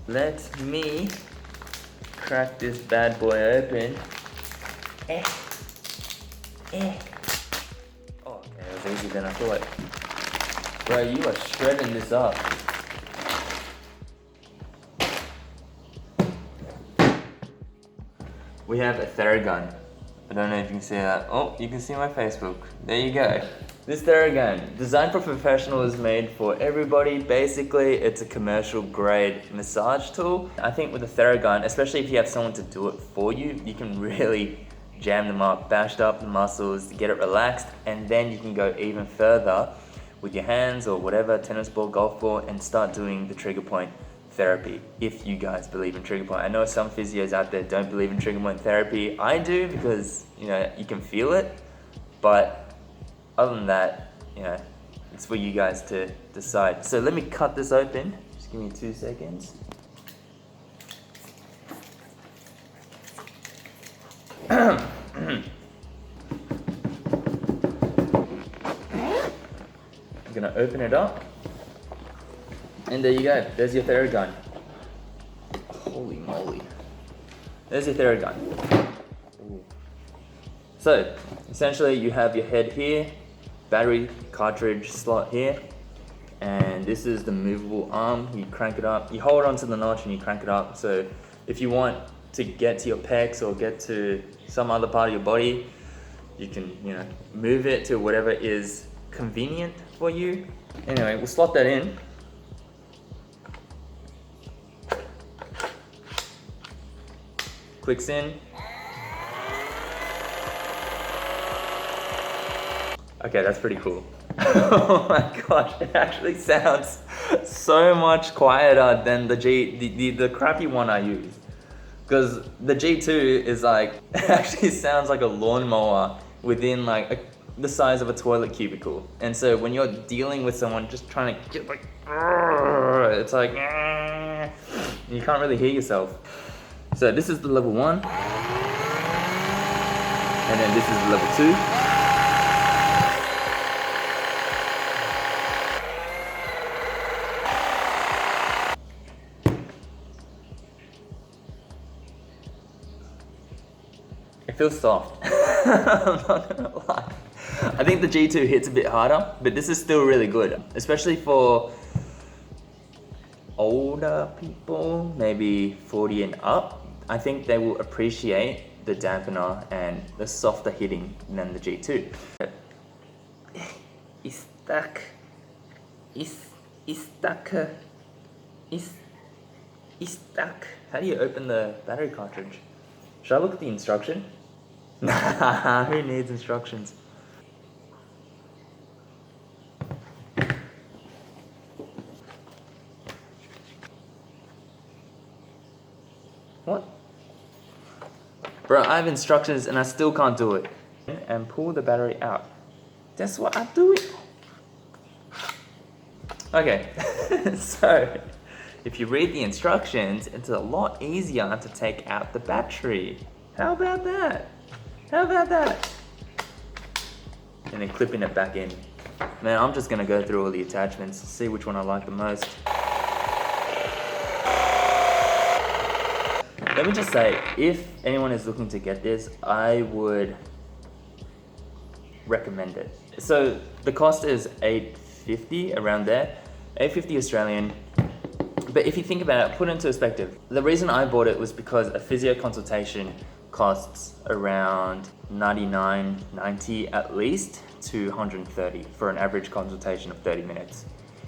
Let me crack this bad boy open. Oh, okay, it was easier than I thought. Bro, you are shredding this up. We have a Theragun. I don't know if you can see that. Oh, you can see my Facebook. There you go. This Theragun, designed for professionals, made for everybody. Basically, it's a commercial grade massage tool. I think with the Theragun, especially if you have someone to do it for you, you can really jam them up, bash up the muscles, get it relaxed, and then you can go even further with your hands or whatever, tennis ball, golf ball, and start doing the trigger point therapy, if you guys believe in trigger point. I know some physios out there don't believe in trigger point therapy. I do because, you know, you can feel it, but other than that, you know, it's for you guys to decide. So let me cut this open. Just give me 2 seconds. I'm gonna open it up. And there you go, there's your Theragun. Holy moly. There's your Theragun. Ooh. So, essentially you have your head here, battery cartridge slot here, and this is the movable arm. You crank it up, you hold onto the notch and you crank it up. So if you want to get to your pecs or get to some other part of your body, you can, you know, move it to whatever is convenient for you. Anyway, we'll slot that in. Clicks in. Okay, that's pretty cool. Oh my gosh, it actually sounds so much quieter than the crappy one I use. Because the G2 is like, it actually sounds like a lawnmower within like the size of a toilet cubicle. And so when you're dealing with someone just trying to get like, it's like, you can't really hear yourself. So this is the level 1, and then this is the level 2. It feels soft. I'm not gonna lie. I think the G2 hits a bit harder, but this is still really good, especially for older people, maybe 40 and up. I think they will appreciate the dampener and the softer hitting than the G2. It's stuck. It's stuck. How do you open the battery cartridge? Should I look at the instruction? Nah, who needs instructions? What? Bro, I have instructions and I still can't do it. And pull the battery out. That's what I do it. Okay, so if you read the instructions, it's a lot easier to take out the battery. How about that? How about that? And then clipping it back in. Man, I'm just gonna go through all the attachments, see which one I like the most. Let me just say, if anyone is looking to get this, I would recommend it. So the cost is $850, around there, $850 Australian. But if you think about it, put it into perspective. The reason I bought it was because a physio consultation costs around $99, $90 at least to $130 for an average consultation of 30 minutes.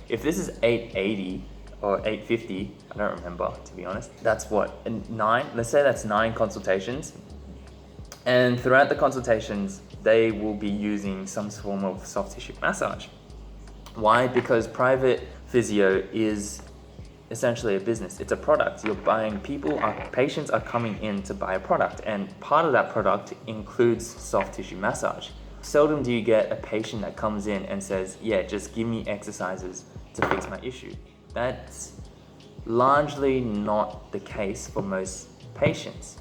If this is $880 or $850, I don't remember, to be honest. That's what, let's say that's 9 consultations. And throughout the consultations, they will be using some form of soft tissue massage. Why? Because private physio is essentially a business. It's a product. You're buying, patients are coming in to buy a product, and part of that product includes soft tissue massage. Seldom do you get a patient that comes in and says, yeah, just give me exercises to fix my issue. That's largely not the case for most patients.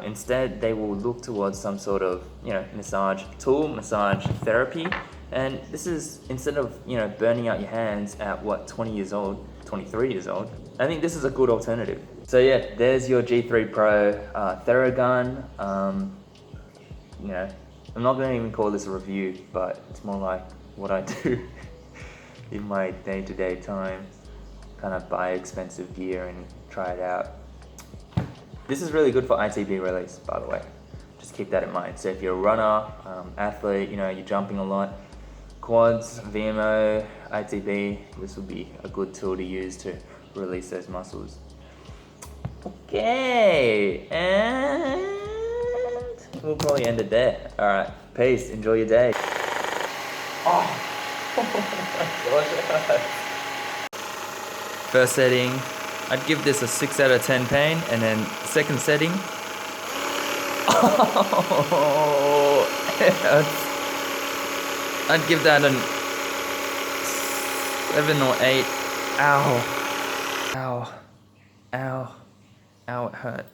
Instead, they will look towards some sort of, massage tool, massage therapy And this is, instead of, you know, burning out your hands at what, 20 years old, 23 years old, I think this is a good alternative. So yeah, there's your G3 Pro Theragun. You know, I'm not going to even call this a review, but it's more like what I do in my day-to-day time. Kind of buy expensive gear and try it out. This is really good for ITB release, by the way. Just keep that in mind. So if you're a runner, athlete, you know, you're jumping a lot, quads, VMO, ITB, this would be a good tool to use to release those muscles. Okay, and we'll probably end it there. All right, peace, enjoy your day. Oh my gosh. First setting, I'd give this a 6 out of 10 pain, and then second setting, I'd give that an 7 or 8. Ow. Ow. Ow. Ow, it hurt.